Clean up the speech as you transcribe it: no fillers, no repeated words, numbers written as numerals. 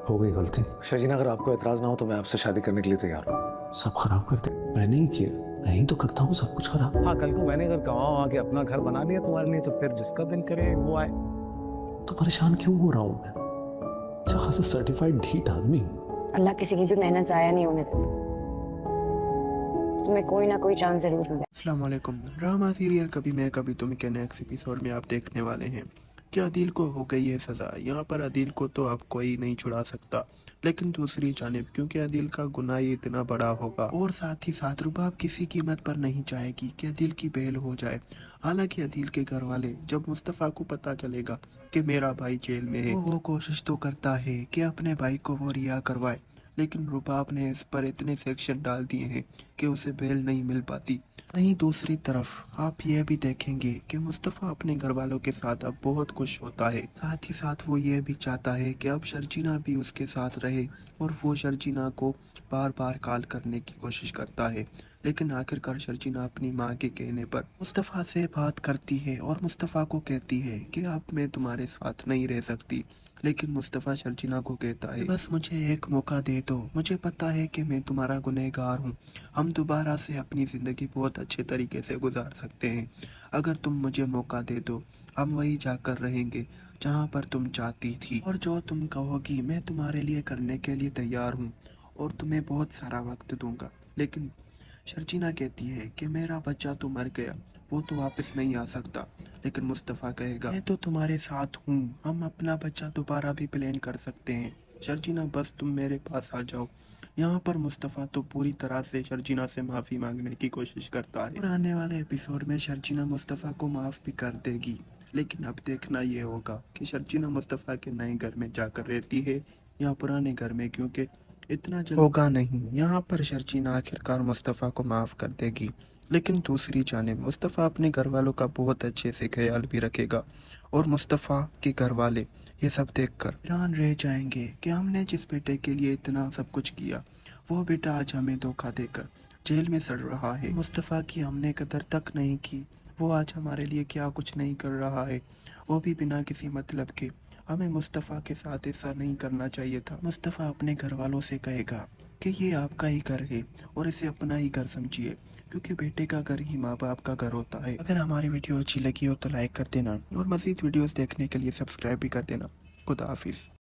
हो गई गलती। शर्जीन, अगर आपको एतराज ना हो तो मैं आपसे शादी करने के लिए तैयार हूँ। सब खराब करते मैं नहीं किया, मैं ही तो करता हूँ सब कुछ खराब। हाँ, कल को मैंने अगर गाँव आके अपना घर बना लिया तुम्हारे लिए, तो फिर जिसका दिल करे वो आए। तो परेशान क्यों हो रहा हूँ मैं? अच्छा खासा सर्टिफाइड ढीठ आदमी हूँ। अल्लाह किसी की भी मेहनत जाया नहीं होने देता। तुम्हें कोई ना कोई चांस जरूर मिले। अस्सलाम वालेकुम। ड्रामा सीरियल कभी मैं कभी तुम के नेक्स्ट एपिसोड में आप देखने वाले हैं कि अदील को हो गई है सज़ा। यहाँ पर अदील को तो अब कोई नहीं छुड़ा सकता, लेकिन दूसरी जानिब क्योंकि अदील का गुनाह ही इतना बड़ा होगा और साथ ही साथ रुबाब किसी कीमत पर नहीं चाहेगी कि अदील की बेल हो जाए। हालांकि अदील के घर वाले जब मुस्तफ़ा को पता चलेगा कि मेरा भाई जेल में है, वो कोशिश तो करता है कि अपने भाई को वो रिहा करवाए, लेकिन रुबाब ने इस पर इतने सेक्शन डाल दिए हैं कि उसे बेल नहीं मिल पाती। वहीं दूसरी तरफ आप ये भी देखेंगे कि मुस्तफ़ा अपने घर वालों के साथ अब बहुत खुश होता है। साथ ही साथ वो ये भी चाहता है कि अब शर्जीना भी उसके साथ रहे और वो शर्जीना को बार बार कॉल करने की कोशिश करता है, लेकिन आखिरकार शर्जीना अपनी माँ के कहने पर मुस्तफ़ा से बात करती है और मुस्तफ़ा को कहती है कि अब मैं तुम्हारे साथ नहीं रह सकती। लेकिन मुस्तफ़ा शर्जीना को कहता है बस मुझे एक मौका दे दो, मुझे पता है कि मैं तुम्हारा गुनहगार हूँ, हम दोबारा से अपनी ज़िंदगी बहुत अच्छे तरीके से गुजार सकते हैं। अगर तुम मुझे मौका दे दो, हम वही जाकर रहेंगे जहाँ पर तुम चाहती थी, और जो तुम कहोगी मैं तुम्हारे लिए करने के लिए तैयार हूँ और तुम्हें बहुत सारा वक्त दूंगा। लेकिन शर्जीना कहती है कि मेरा बच्चा तो मर गया, वो तो वापस नहीं आ सकता। लेकिन मुस्तफ़ा कहेगा मैं तो तुम्हारे साथ हूँ, हम अपना बच्चा दोबारा भी प्लान कर सकते हैं। शर्जीना बस तुम मेरे पास आ जाओ। यहाँ पर मुस्तफ़ा तो पूरी तरह से शर्जीना से माफ़ी मांगने की कोशिश करता है और आने वाले एपिसोड में शर्जीना मुस्तफ़ा को माफ़ भी कर देगी। लेकिन अब देखना ये होगा कि शर्जीना मुस्तफ़ा के नए घर में जाकर रहती है या पुराने घर में, क्योंकि इतना जल्द होगा नहीं। यहाँ पर शर्जीना आखिरकार मुस्तफ़ा को माफ़ कर देगी, लेकिन दूसरी जानिब मुस्तफ़ा अपने घर वालों का बहुत अच्छे से ख्याल भी रखेगा और मुस्तफ़ा के घर वाले ये सब देखकर हैरान रह जाएंगे कि हमने जिस बेटे के लिए इतना सब कुछ किया, वो बेटा आज हमें धोखा देकर जेल में सड़ रहा है। मुस्तफ़ा की हमने कदर तक नहीं की, वो आज हमारे लिए क्या कुछ नहीं कर रहा है, वो भी बिना किसी मतलब के। हमें मुस्तफ़ा के साथ ऐसा नहीं करना चाहिए था। मुस्तफ़ा अपने घर वालों से कहेगा कि ये आपका ही घर है और इसे अपना ही घर समझिए, क्योंकि बेटे का घर ही माँ बाप का घर होता है। अगर हमारी वीडियो अच्छी लगी हो तो लाइक कर देना और मज़ीद वीडियोस देखने के लिए सब्सक्राइब भी कर देना। खुदा हाफिज़।